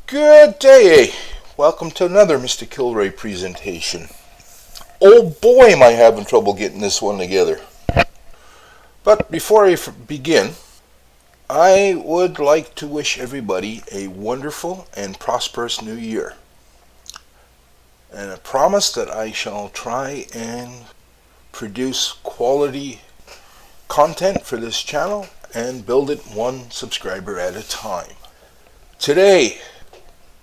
Good day. Welcome to another Mr. Kilray presentation. Oh boy, am I having trouble getting this one together. But before I begin, I would like to wish everybody a wonderful and prosperous new year. And I promise that I shall try and produce quality content for this channel and build it one subscriber at a time. Today,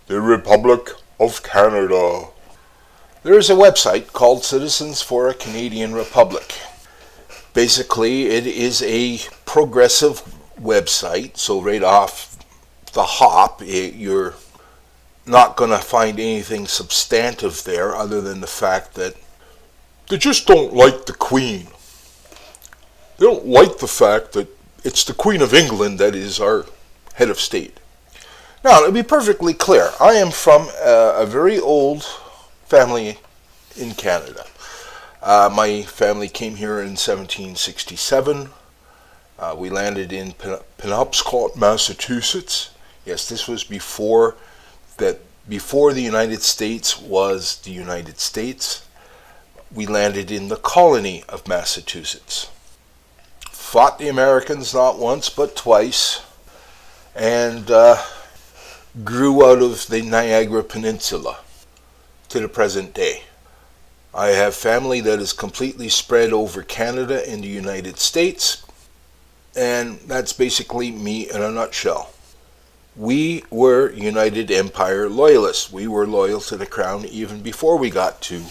the Republic of Canada. There is a website called Citizens for a Canadian Republic. Basically, it is a progressive website, so right off the hop, you're not going to find anything substantive there other than the fact that they just don't like the Queen. They don't like the fact that it's the Queen of England that is our head of state. Now, to be perfectly clear, I am from a very old family in Canada. My family came here in 1767. We landed in Penobscot, Massachusetts. Yes, this was before the United States was the United States. We landed in the colony of Massachusetts. Fought the Americans not once but twice, and grew out of the Niagara Peninsula to the present day. I have family that is completely spread over Canada and the United States, and that's basically me in a nutshell. We were United Empire loyalists. We were loyal to the Crown even before we got to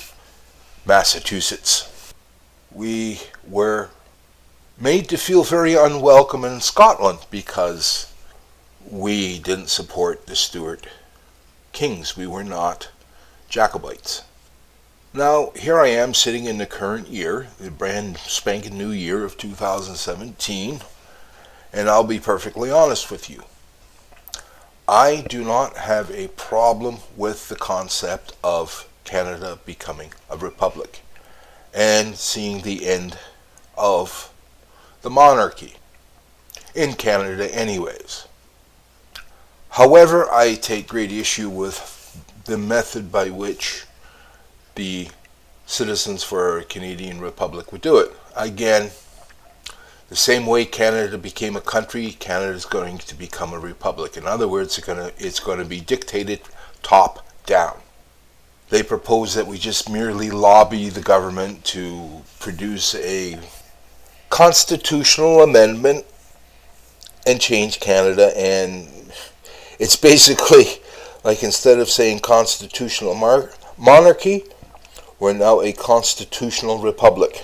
Massachusetts. We were made to feel very unwelcome in Scotland because we didn't support the Stuart kings. We were not Jacobites. Now, here I am sitting in the current year, the brand spanking new year of 2017, and I'll be perfectly honest with you. I do not have a problem with the concept of Canada becoming a republic and seeing the end of the monarchy, in Canada anyways. However, I take great issue with the method by which the Citizens for a Canadian Republic would do it. Again, the same way Canada became a country, Canada is going to become a republic. In other words, it's going to be dictated top down. They propose that we just merely lobby the government to produce a constitutional amendment and change Canada, and it's basically like instead of saying constitutional monarchy, we're now a constitutional republic.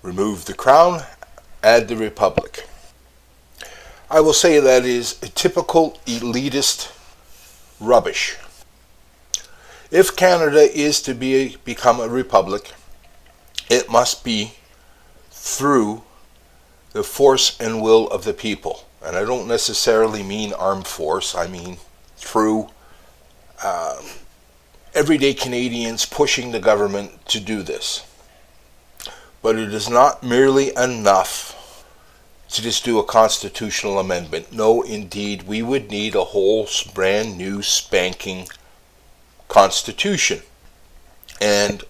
Remove the crown, add the republic. I will say that is a typical elitist rubbish. If Canada is to become a republic, it must be through the force and will of the people. And I don't necessarily mean armed force, I mean through everyday Canadians pushing the government to do this. But it is not merely enough to just do a constitutional amendment. No, indeed, we would need a whole brand new spanking constitution. And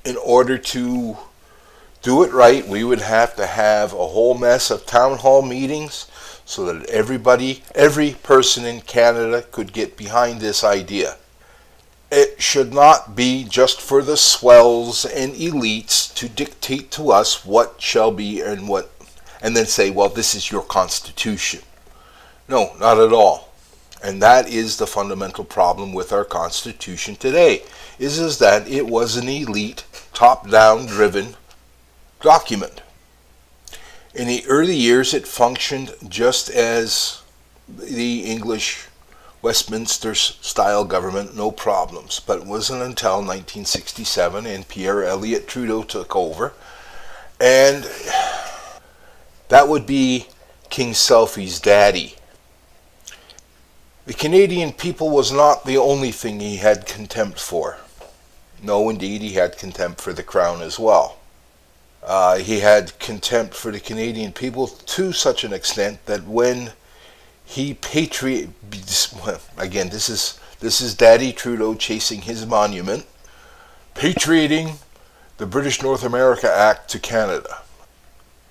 in order to do it right, we would have to have a whole mess of town hall meetings so that every person in Canada could get behind this idea. It should not be just for the swells and elites to dictate to us what shall be and then say, well, this is your constitution. No, not at all. And that is the fundamental problem with our constitution today, is that it was an elite, top-down driven document. In the early years, it functioned just as the English Westminster-style government, no problems. But it wasn't until 1967 and Pierre Elliott Trudeau took over, and that would be King Selfie's daddy. The Canadian people was not the only thing he had contempt for. No, indeed, he had contempt for the Crown as well. He had contempt for the Canadian people to such an extent that when Again, this is Daddy Trudeau chasing his monument, patriating the British North America Act to Canada,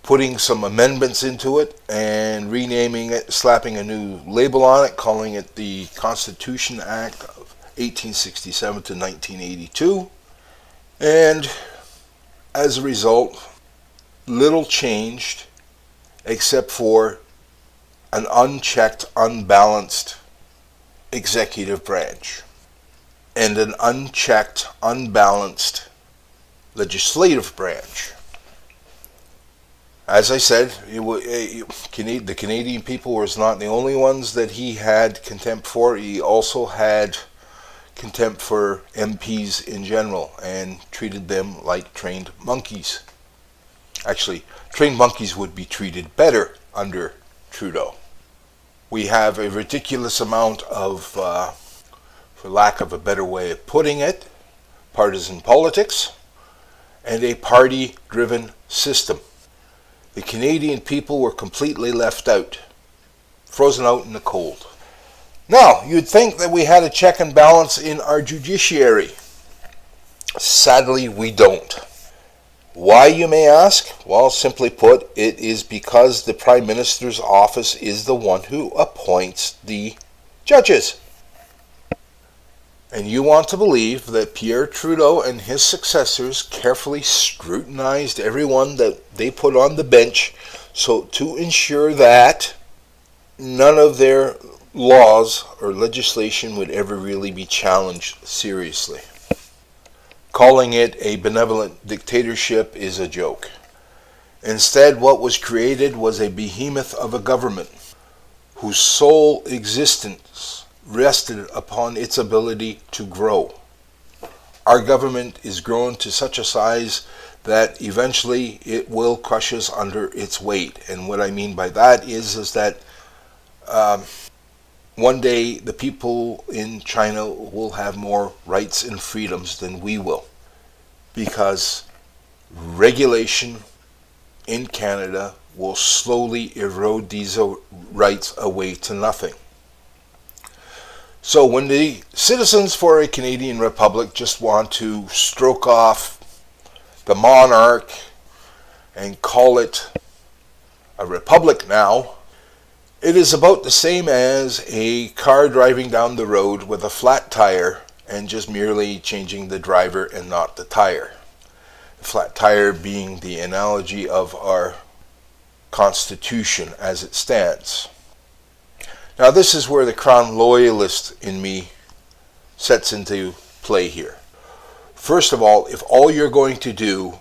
putting some amendments into it and renaming it, slapping a new label on it, calling it the Constitution Act of 1867 to 1982. And as a result, little changed except for an unchecked, unbalanced executive branch and an unchecked, unbalanced legislative branch. As I said, the Canadian people was not the only ones that he had contempt for. He also had contempt for MPs in general and treated them like trained monkeys. Actually, trained monkeys would be treated better under Trudeau. We have a ridiculous amount of, for lack of a better way of putting it, partisan politics and a party-driven system. The Canadian people were completely left out, frozen out in the cold. Now, you'd think that we had a check and balance in our judiciary. Sadly, we don't. Why, you may ask? Well, simply put, it is because the Prime Minister's office is the one who appoints the judges. And you want to believe that Pierre Trudeau and his successors carefully scrutinized everyone that they put on the bench so to ensure that none of their laws or legislation would ever really be challenged seriously. Calling it a benevolent dictatorship is a joke. Instead, what was created was a behemoth of a government whose sole existence rested upon its ability to grow. Our government is grown to such a size that eventually it will crush us under its weight. And what I mean by that is that one day the people in China will have more rights and freedoms than we will, because regulation in Canada will slowly erode these rights away to nothing. So when the citizens for a Canadian Republic just want to stroke off the Monarch and call it a republic now, it is about the same as a car driving down the road with a flat tire and just merely changing the driver and not the tire. The flat tire being the analogy of our Constitution as it stands. Now this is where the Crown loyalist in me sets into play here. First of all, if all you're going to do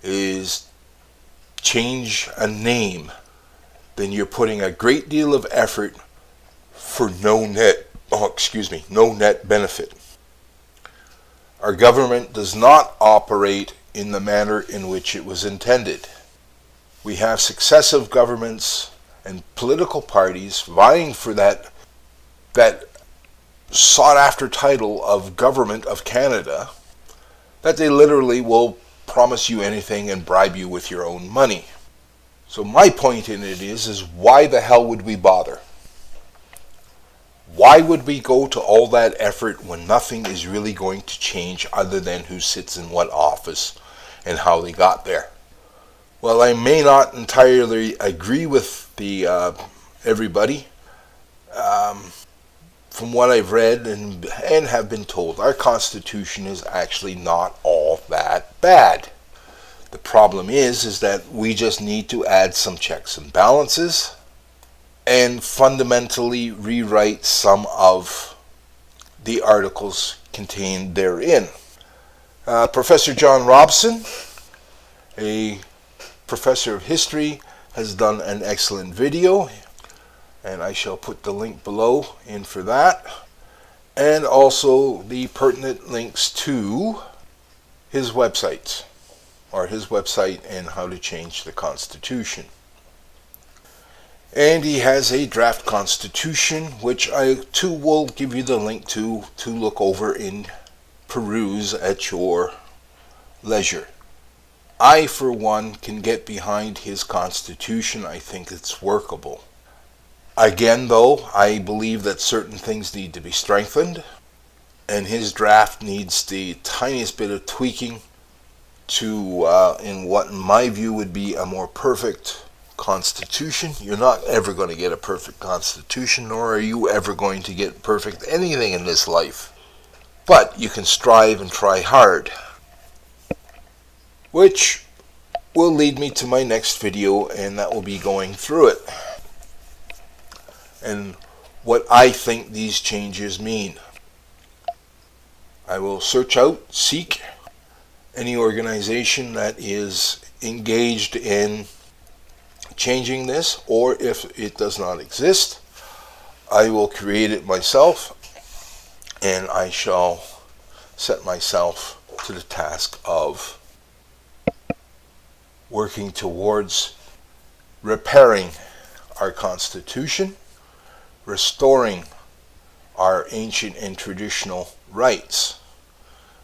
is change a name, then you're putting a great deal of effort for no net benefit. Our government does not operate in the manner in which it was intended. We have successive governments and political parties vying for that sought-after title of Government of Canada, that they literally will promise you anything and bribe you with your own money. So my point in it is why the hell would we bother? Why would we go to all that effort when nothing is really going to change other than who sits in what office and how they got there? Well, I may not entirely agree with everybody. From what I've read and have been told, our Constitution is actually not all that bad. The problem is that we just need to add some checks and balances and fundamentally rewrite some of the articles contained therein. Professor John Robson, a professor of history, has done an excellent video, and I shall put the link below in for that, and also the pertinent links to his website and how to change the Constitution. And he has a draft Constitution, which I too will give you the link to look over and peruse at your leisure. I, for one, can get behind his Constitution. I think it's workable. Again, though, I believe that certain things need to be strengthened, and his draft needs the tiniest bit of tweaking to, in what in my view would be a more perfect constitution. You're not ever going to get a perfect constitution, nor are you ever going to get perfect anything in this life. But you can strive and try hard, which will lead me to my next video, and that will be going through it and what I think these changes mean. I will seek any organization that is engaged in changing this, or if it does not exist, I will create it myself, and I shall set myself to the task of working towards repairing our Constitution, restoring our ancient and traditional rights.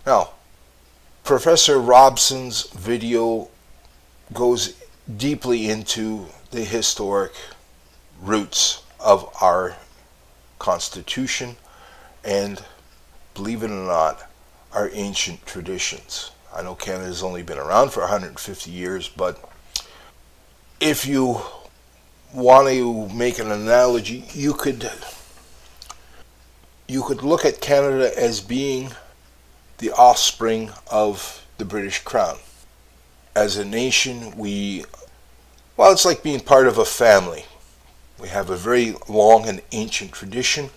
Now, Professor Robson's video goes deeply into the historic roots of our Constitution and, believe it or not, our ancient traditions. I know Canada's only been around for 150 years, but if you want to make an analogy, you could look at Canada as being the offspring of the British Crown. As a nation, it's like being part of a family. We have a very long and ancient tradition,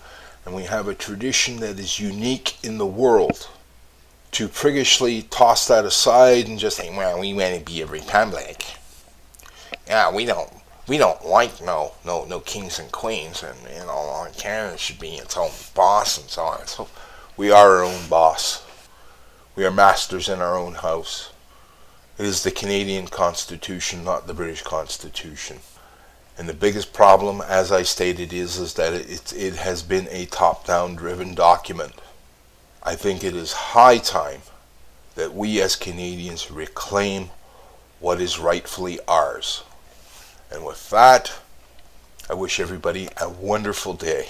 and we have a tradition that is unique in the world. To priggishly toss that aside and just say, well, we want to be a republic. Yeah, we don't like no kings and queens, and Canada should be its own boss and so on. So we are our own boss. We are masters in our own house. It is the Canadian Constitution, not the British Constitution. And the biggest problem, as I stated, is that it has been a top-down driven document. I think it is high time that we as Canadians reclaim what is rightfully ours. And with that, I wish everybody a wonderful day.